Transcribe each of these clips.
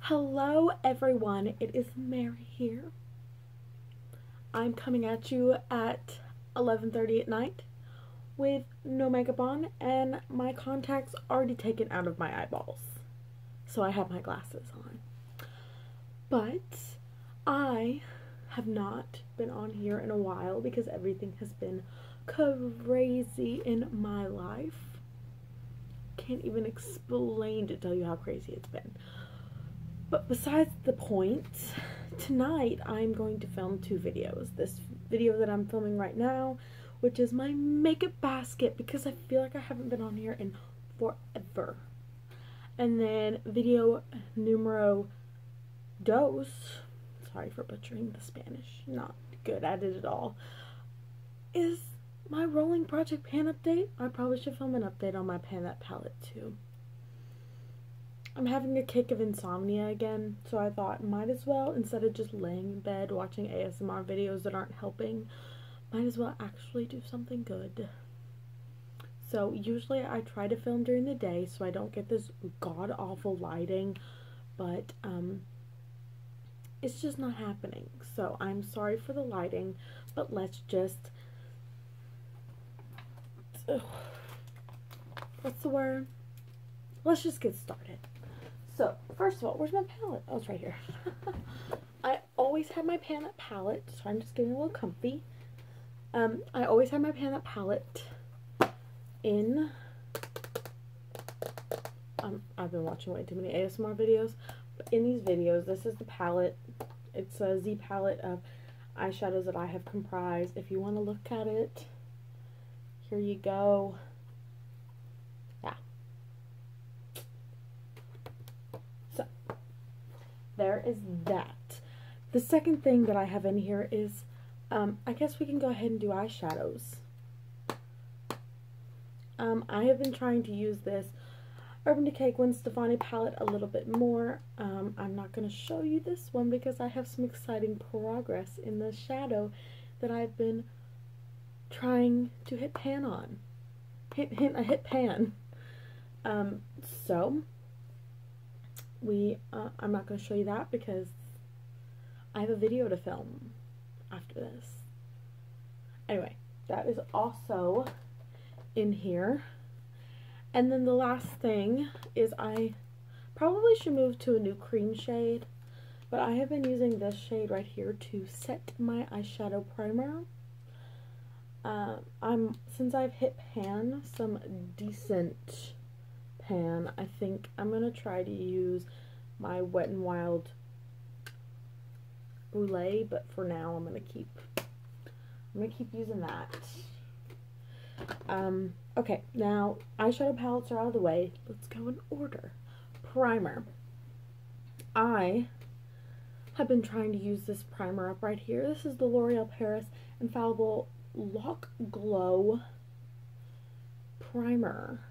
Hello everyone, it is Mary here. I'm coming at you at 11:30 at night with no makeup on and my contacts already taken out of my eyeballs. So I have my glasses on. But I have not been on here in a while because everything has been crazy in my life. Can't even explain to tell you how crazy it's been. But besides the point, tonight I'm going to film two videos. This video that I'm filming right now, which is my makeup basket, because I feel like I haven't been on here in forever. And then video numero dos, sorry for butchering the Spanish, not good at it at all, is my rolling project pan update. I probably should film an update on my Panette palette too. I'm having a kick of insomnia again, so I thought might as well, instead of just laying in bed watching ASMR videos that aren't helping, might as well actually do something good. So usually I try to film during the day so I don't get this god-awful lighting, but it's just not happening. So I'm sorry for the lighting, but let's just, what's the word? Let's just get started. So, first of all, where's my palette? Oh, it's right here. I always have my Panette palette, so I'm just getting a little comfy. I always have my Panette palette in, I've been watching way too many ASMR videos, but in these videos, this is the palette. It's a Z palette of eyeshadows that I have comprised. If you want to look at it, here you go. There is that. The second thing that I have in here is, I guess we can go ahead and do eyeshadows. I have been trying to use this Urban Decay Gwen Stefani palette a little bit more. I'm not going to show you this one because I have some exciting progress in the shadow that I've been trying to hit pan on. Hit pan. So I'm not going to show you that because I have a video to film after this. Anyway, that is also in here. And then the last thing is I probably should move to a new cream shade, but I have been using this shade right here to set my eyeshadow primer. Since I've hit pan, some decent pan, I think I'm going to try to use my Wet n Wild Brulee, but for now I'm going to keep using that. Okay, now eyeshadow palettes are out of the way. Let's go in order. Primer. I have been trying to use this primer up right here. This is the L'Oreal Paris Infallible Lock Glow Primer.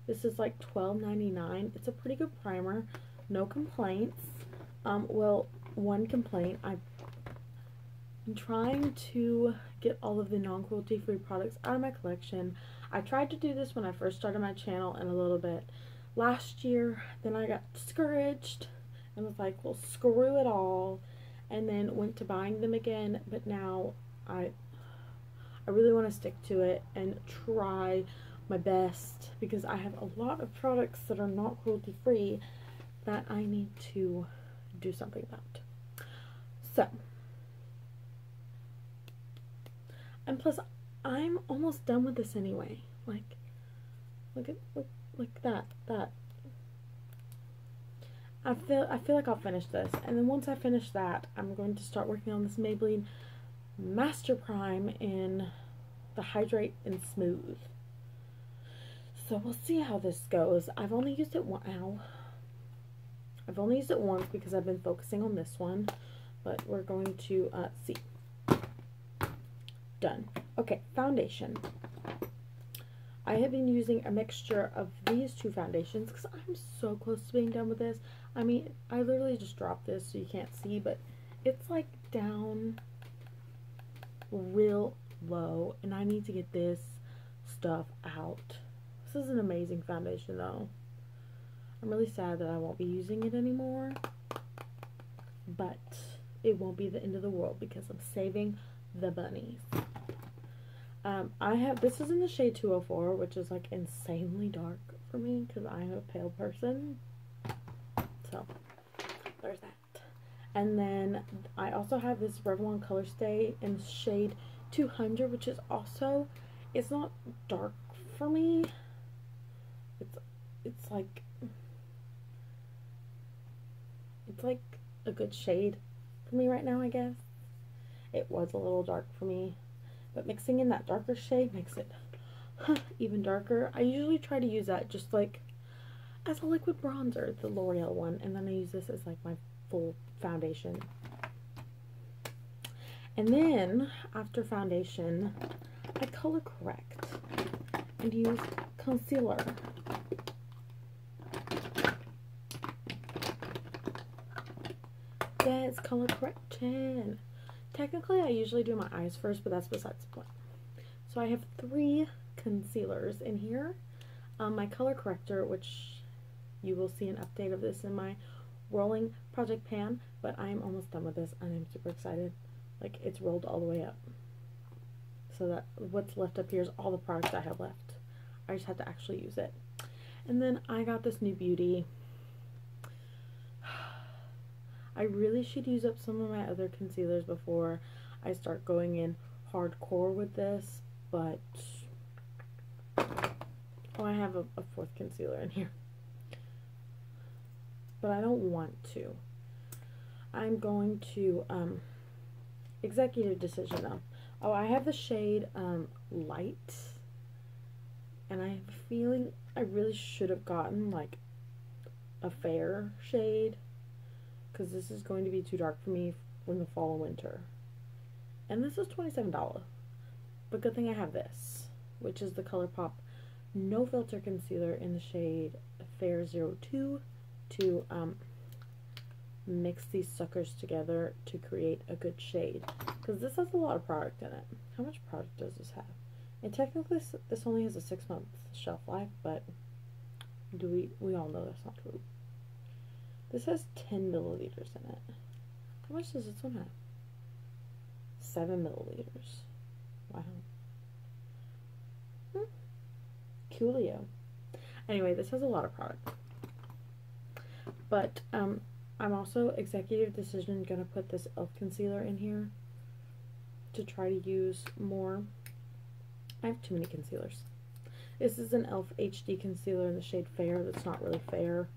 This is like $12.99. It's a pretty good primer. No complaints. Well, one complaint. I'm trying to get all of the non-cruelty free products out of my collection. I tried to do this when I first started my channel and a little bit last year. Then I got discouraged and was like, well, screw it all. And then went to buying them again. But now I really want to stick to it and try my best, because I have a lot of products that are not cruelty free that I need to do something about. So, and plus I'm almost done with this anyway. Like, look that. I feel like I'll finish this, and then once I finish that, I'm going to start working on this Maybelline Master Prime in the Hydrate and Smooth. So we'll see how this goes. I've only used it once because I've been focusing on this one, but we're going to see. Done. Okay, foundation. I have been using a mixture of these two foundations because I'm so close to being done with this. I mean, I literally just dropped this so you can't see, but it's like down real low, and I need to get this stuff out. This is an amazing foundation though. I'm I'm really sad that I won't be using it anymore, but it won't be the end of the world because I'm saving the bunnies. I have, this is in the shade 204, which is like insanely dark for me because I'm a pale person. So there's that. And then I also have this Revlon Color Stay in the shade 200, which is also, it's not dark for me. It's like a good shade for me right now, I guess. It was a little dark for me, but mixing in that darker shade makes it even darker. I usually try to use that just like as a liquid bronzer, the L'Oreal one, and then I use this as like my full foundation. And then after foundation, I color correct and use concealer. Yes, color correction. Technically, I usually do my eyes first, but that's besides the point. So I have 3 concealers in here. My color corrector, which you will see an update of this in my rolling project pan, but I'm almost done with this and I'm super excited. Like, it's rolled all the way up. So that what's left up here is all the product I have left. I just have to actually use it. And then I got this new beauty. I really should use up some of my other concealers before I start going in hardcore with this, but oh, I have a 4th concealer in here. But I don't want to. I'm going to executive decision though. Oh, I have the shade Light, and I have a feeling I really should have gotten like a fair shade, because this is going to be too dark for me in the fall and winter. And this is $27. But good thing I have this, which is the ColourPop No Filter Concealer in the shade Fair 02 to mix these suckers together to create a good shade. Because this has a lot of product in it. How much product does this have? And technically this only has a 6-month shelf life, but we all know that's not true. This has 10 milliliters in it. How much does this one have? 7 milliliters. Wow. Coolio. Anyway, this has a lot of product. But I'm also executive decision gonna put this e.l.f. concealer in here to try to use more. I have too many concealers. This is an e.l.f. HD concealer in the shade Fair. That's not really fair.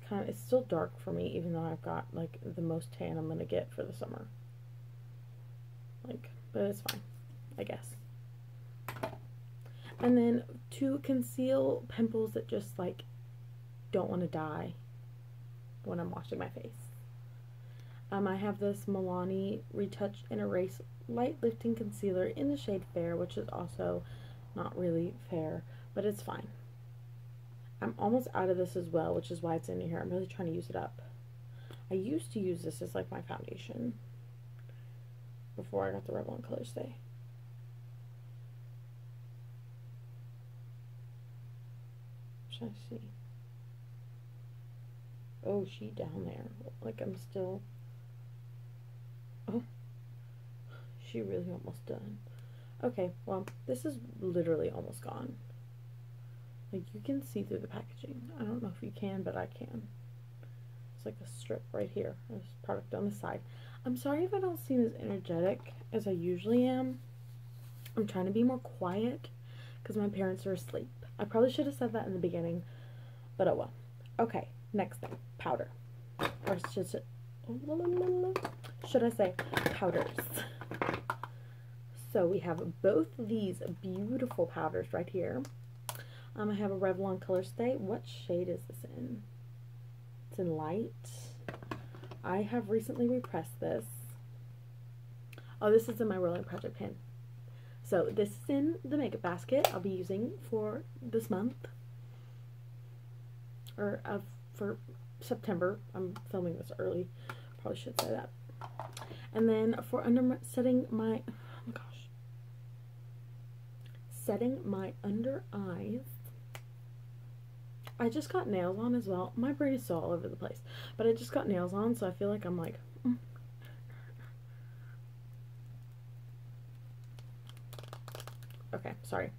It's still dark for me, even though I've got like the most tan I'm gonna get for the summer. Like, but it's fine, I guess. And then to conceal pimples that just like don't want to die when I'm washing my face, I have this Milani Retouch and Erase Light Lifting Concealer in the shade Fair, which is also not really fair, but it's fine. I'm almost out of this as well, which is why it's in here. I'm really trying to use it up. I used to use this as like my foundation before I got the Revlon Color Stay. Should I see? Oh, she down there. Like I'm still. Oh, she really almost done. Okay, well, this is literally almost gone. Like, you can see through the packaging. I don't know if you can, but I can. It's like a strip right here. There's product on the side. I'm sorry if I don't seem as energetic as I usually am. I'm trying to be more quiet because my parents are asleep. I probably should have said that in the beginning, but oh well. Okay, next thing. Powder. Or should I say powders? So we have both these beautiful powders right here. I have a Revlon Color Stay. What shade is this in? It's in Light. I have recently repressed this. Oh, this is in my rolling project pan. So this is in the makeup basket I'll be using for this month. Or for September. I'm filming this early. Probably should say that. And then for setting my, oh my gosh, setting my under eyes. I just got nails on as well. My brain is so all over the place. But I just got nails on, so I feel like I'm like... Okay, sorry.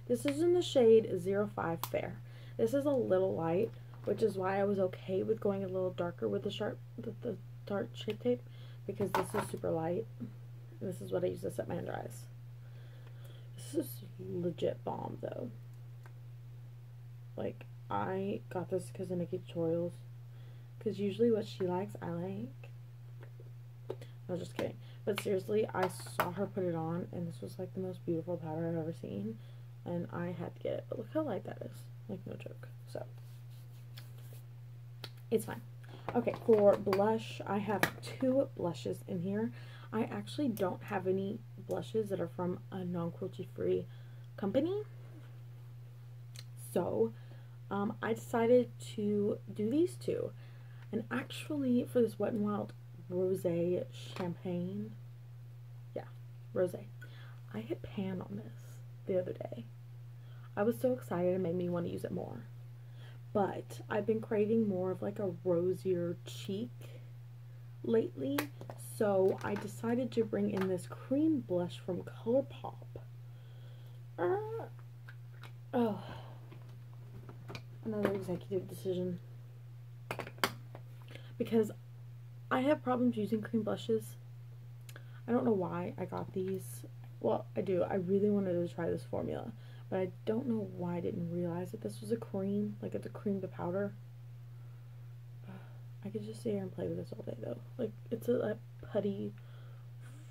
This is in the shade 05 Fair. This is a little light, which is why I was okay with going a little darker with the Tarte Shape Tape, because this is super light. This is what I use to set my under eyes. This is legit bomb, though. Like, I got this because of Nikki Tutorials. Because usually what she likes, I like. No, just kidding. But seriously, I saw her put it on, and this was like the most beautiful powder I've ever seen. And I had to get it. But look how light that is. Like, no joke. So, it's fine. Okay, for blush, I have 2 blushes in here. I actually don't have any blushes that are from a non-cruelty-free company. So, I decided to do these 2. And actually, for this Wet n Wild Rosé Champagne, yeah, Rosé, I hit pan on this the other day. I was so excited, it made me want to use it more. But I've been craving more of like a rosier cheek lately, so I decided to bring in this cream blush from ColourPop. Oh, another executive decision. Because I have problems using cream blushes. I don't know why I got these. Well, I do. I really wanted to try this formula, but I don't know why I didn't realize that this was a cream. Like, it's a cream to powder. I could just sit here and play with this all day, though. Like, it's a putty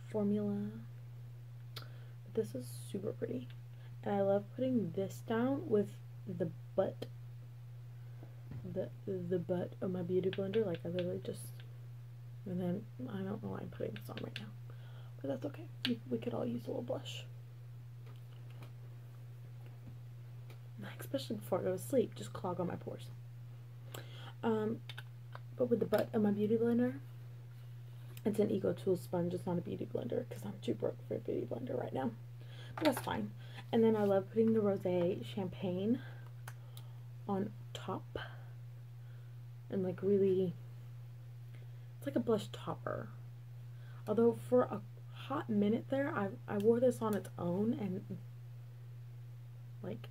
formula. But this is super pretty. And I love putting this down with the butt. The butt of my beauty blender. Like, I literally just... And then, I don't know why I'm putting this on right now. But that's okay. We could all use a little blush. Especially before I go to sleep. Just clog on my pores. But with the butt of my beauty blender, it's an EcoTools sponge. It's not a beauty blender because I'm too broke for a beauty blender right now. But that's fine. And then I love putting the Rosé Champagne on top. And like really, it's like a blush topper. Although for a hot minute there, I wore this on its own and like,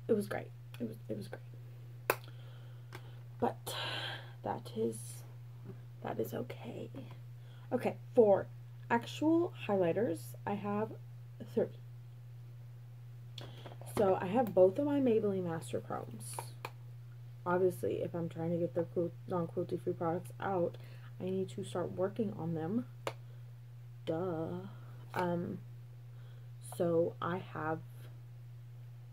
it was great. It was great. But that is okay. Okay, for actual highlighters, I have 3. So I have both of my Maybelline Master Chromes. Obviously, if I'm trying to get their non-cruelty free products out, I need to start working on them. Duh. So I have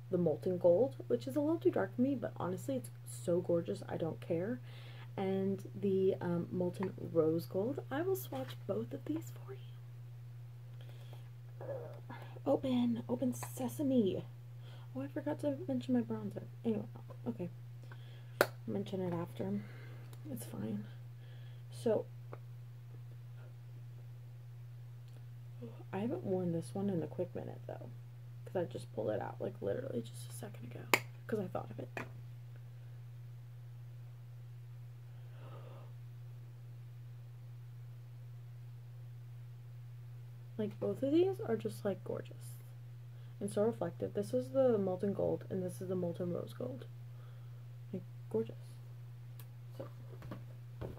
the Molten Gold, which is a little too dark for me, but honestly it's so gorgeous I don't care. And the Molten Rose Gold. I will swatch both of these for you. Open sesame. Oh, I forgot to mention my bronzer. Anyway, okay. I'll mention it after. It's fine. So, I haven't worn this one in a quick minute though. Because I just pulled it out, like, literally just a second ago. Because I thought of it. Like, both of these are just, like, gorgeous. And so reflective. This is the Molten Gold, and this is the Molten Rose Gold. Like, gorgeous. So, just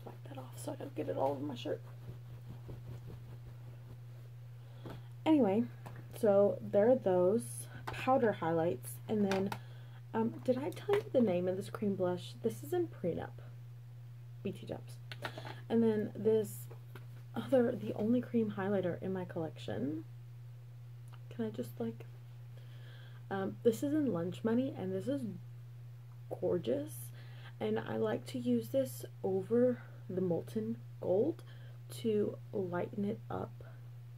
wipe that off so I don't get it all over my shirt. Anyway, so there are those powder highlights, and then, did I tell you the name of this cream blush? This is in Prenup, BT Dubs. And then this other, the only cream highlighter in my collection, can I just like, this is in Lunch Money, and this is gorgeous, and I like to use this over the Molten Gold to lighten it up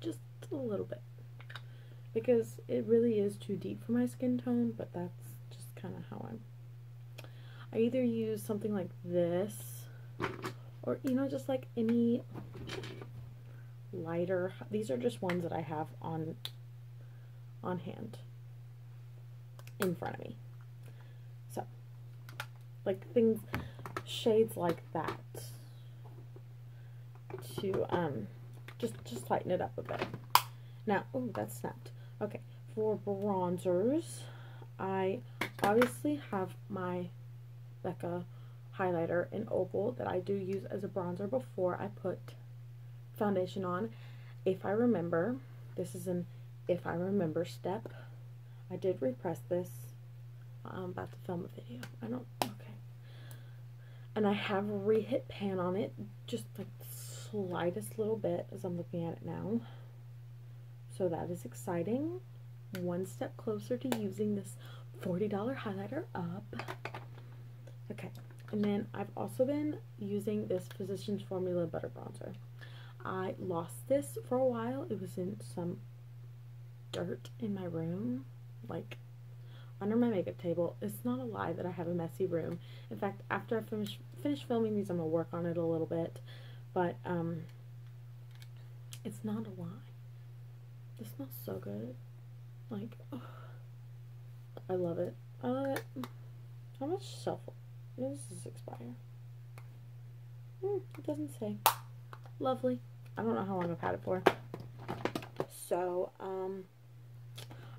just a little bit, because it really is too deep for my skin tone, but that's just kind of how I either use something like this, or, you know, just like any lighter. These are just ones that I have on hand in front of me. So, like things, shades like that to just lighten it up a bit. Now, oh, that snapped. Okay, for bronzers, I obviously have my Becca highlighter in Opal that I do use as a bronzer before I put foundation on. If I remember, this is an if I remember step. I did repress this. I'm about to film a video. Okay. And I have re-hit pan on it, just like the slightest little bit as I'm looking at it now. So that is exciting. One step closer to using this $40 highlighter up. Okay, and then I've also been using this Physicians Formula Butter Bronzer. I lost this for a while. It was in some dirt in my room, like under my makeup table. It's not a lie that I have a messy room. In fact, after I finish filming these, I'm gonna work on it a little bit, but it's not a lie. This smells so good. Like, oh, I love it. I love it. How much shelf life? This is expire. It doesn't say. Lovely. I don't know how long I've had it for. So,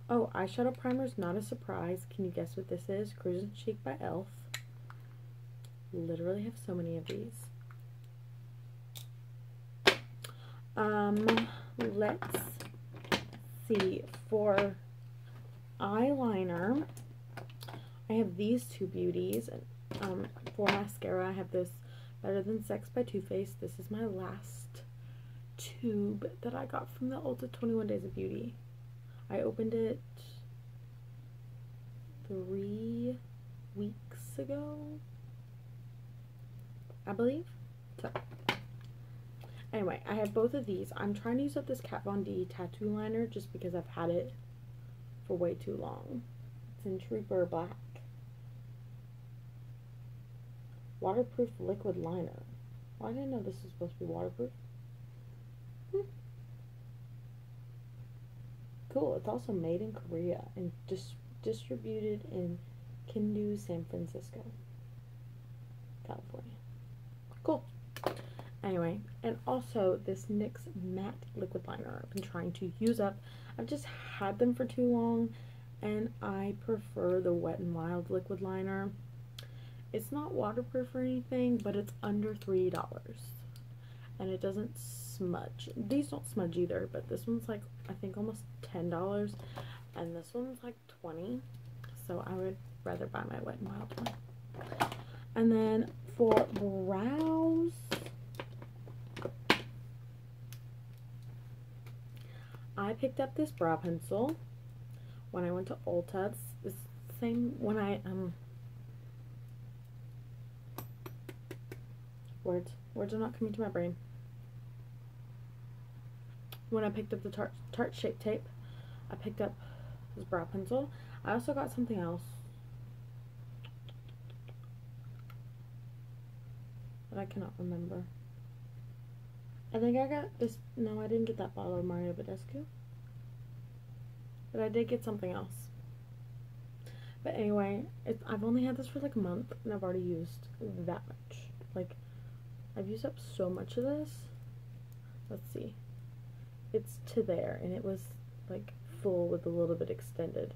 oh, eyeshadow primer is not a surprise. Can you guess what this is? Cruising Cheek by e.l.f. Literally have so many of these. Let's see. For eyeliner, I have these two beauties. For mascara, I have this Better Than Sex by Too Faced. This is my last tube that I got from the Ulta 21 Days of Beauty. I opened it 3 weeks ago, I believe. So, anyway, I have both of these. I'm trying to use up this Kat Von D tattoo liner just because I've had it for way too long. It's in Trooper Black. Waterproof liquid liner. Well, I didn't know this was supposed to be waterproof. Cool. It's also made in Korea and distributed in Kindu, San Francisco, California. Cool. Anyway, and also this NYX matte liquid liner I've been trying to use up. I've just had them for too long, and I prefer the Wet n Wild liquid liner. It's not waterproof or anything, but it's under $3, and it doesn't smudge. These don't smudge either, but this one's like, I think almost $10, and this one's like $20, so I would rather buy my Wet n Wild one. And then for brows, I picked up this brow pencil when I went to Ulta. It's the same when I words are not coming to my brain. When I picked up the Tarte Shape Tape, I picked up this brow pencil. I also got something else that I cannot remember. I think I got this. No, I didn't get that bottle of Mario Badescu, but I did get something else. But anyway, I've only had this for like a month, and I've already used that much. Like, I've used up so much of this. Let's see. It's to there, and it was like full with a little bit extended.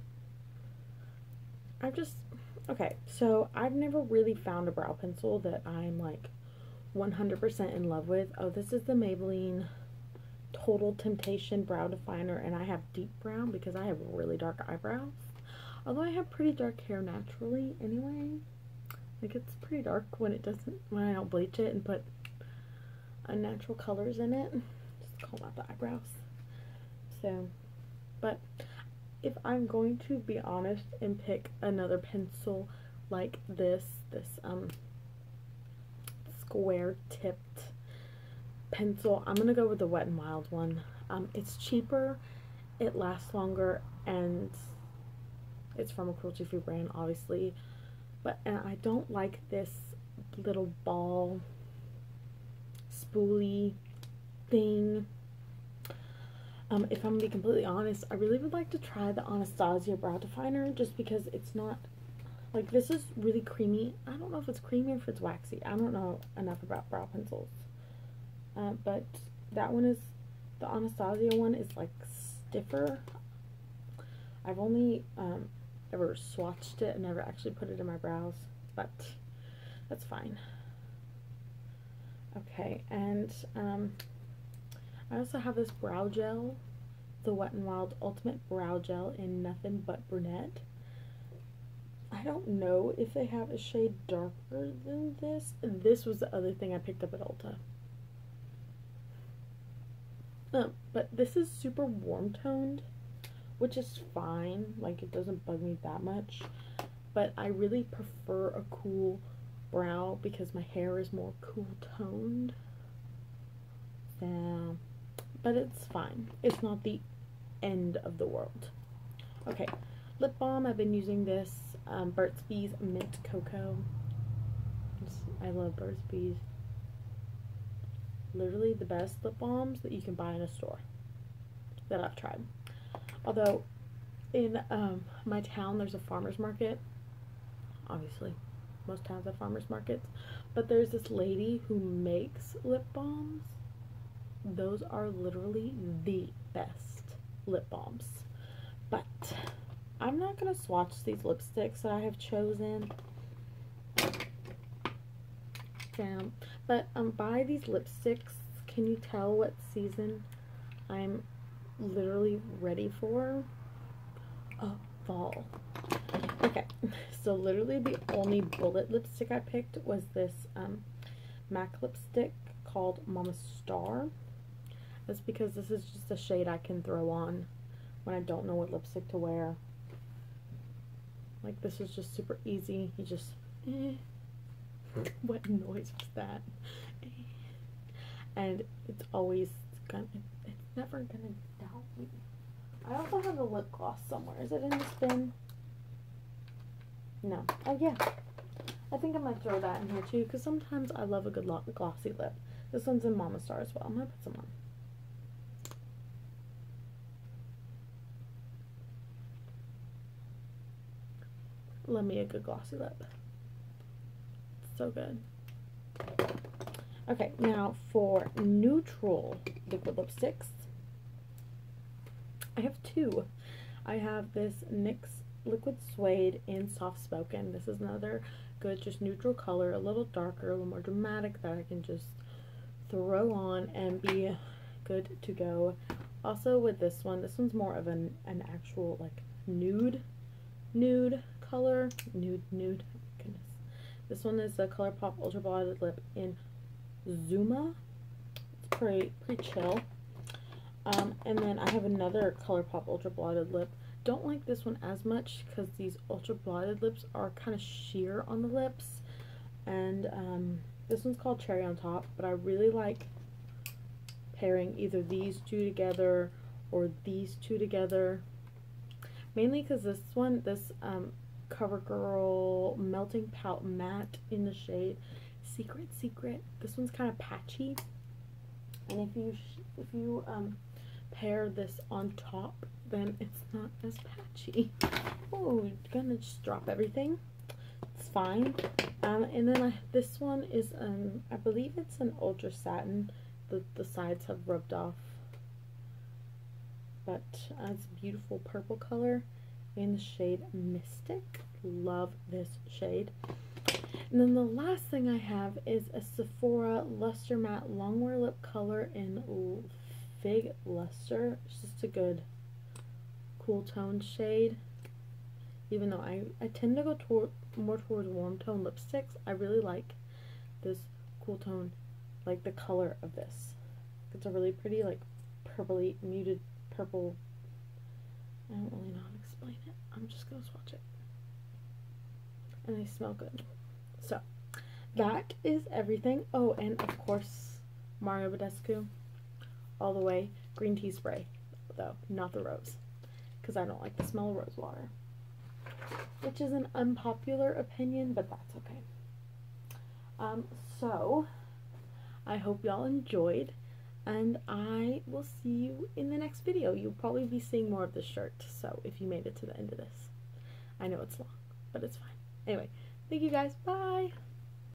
Okay, so I've never really found a brow pencil that I'm like 100% in love with. Oh, this is the Maybelline Total Temptation Brow Definer, and I have deep brown because I have really dark eyebrows. Although I have pretty dark hair naturally anyway. Like, it's pretty dark when I don't bleach it and put unnatural colors in it. Just comb out the eyebrows. So, but if I'm going to be honest and pick another pencil like this square tipped pencil, I'm gonna go with the Wet n Wild one. It's cheaper, it lasts longer, and it's from a cruelty-free brand, obviously. But I don't like this little ball spoolie thing. If I'm gonna be completely honest, I really would like to try the Anastasia brow definer, just because it's not, like, this is really creamy. I don't know if it's creamy or if it's waxy. I don't know enough about brow pencils. But that one is, the Anastasia one is like stiffer. I've only ever swatched it and never actually put it in my brows, but that's fine. Okay, and I also have this brow gel, the Wet n Wild Ultimate Brow Gel in Nothing But Brunette. I don't know if they have a shade darker than this. This was the other thing I picked up at Ulta. But this is super warm toned, which is fine. Like, it doesn't bug me that much. But I really prefer a cool brow because my hair is more cool toned. So, but it's fine. It's not the end of the world. Okay, lip balm. I've been using this Burt's Bees Mint Cocoa. I love Burt's Bees. Literally the best lip balms that you can buy in a store that I've tried. Although in my town there's a farmer's market. Obviously most towns have farmer's markets, but there's this lady who makes lip balms. Those are literally the best lip balms. But I'm not gonna swatch these lipsticks that I have chosen. But by these lipsticks, can you tell what season I'm literally ready for? Fall. Okay, so literally the only bullet lipstick I picked was this MAC lipstick called Mama Star. That's because this is just a shade I can throw on when I don't know what lipstick to wear. Like, this is just super easy. You just, what noise was that? And it's always gonna, it's never gonna doubt me. I also have a lip gloss somewhere. Is it in this bin? No. Oh yeah. I think I might throw that in here too, because sometimes I love a good glossy lip. This one's in Mama Star as well. I'm gonna put some on. Love me a good glossy lip. So good. Okay, now for neutral liquid lipsticks, I have two. I have this NYX Liquid Suede in Soft Spoken. This is another good, just neutral color, a little darker, a little more dramatic, that I can just throw on and be good to go. Also with this one's more of an actual, like, nude color. Nude. Goodness. This one is the ColourPop Ultra Blotted Lip in Zuma. It's pretty chill. And then I have another ColourPop Ultra Blotted Lip. Don't like this one as much because these ultra blotted lips are kind of sheer on the lips. And this one's called Cherry on Top, but I really like pairing either these two together or these two together. Mainly because this CoverGirl Melting Pout Matte in the shade Secret. This one's kind of patchy, and if you pair this on top, then it's not as patchy. Oh, gonna just drop everything. It's fine. And then this one is I believe it's an Ultra Satin. The sides have rubbed off, but it's a beautiful purple color in the shade Mystic. Love this shade. And then the last thing I have is a Sephora Luster Matte Longwear Lip Color in Fig Luster. It's just a good cool tone shade. Even though I tend to go more towards warm tone lipsticks, I really like this cool tone, like the color of this. It's a really pretty, like, purpley, muted purple. I don't really know how to explain it. I'm just gonna swatch it. And they smell good. So, that is everything. Oh, and of course, Mario Badescu, all the way. Green tea spray, though, not the rose, because I don't like the smell of rose water. Which is an unpopular opinion, but that's okay. So, I hope y'all enjoyed. And I will see you in the next video. You'll probably be seeing more of this shirt, so if you made it to the end of this. I know it's long, but it's fine. Anyway, thank you guys. Bye!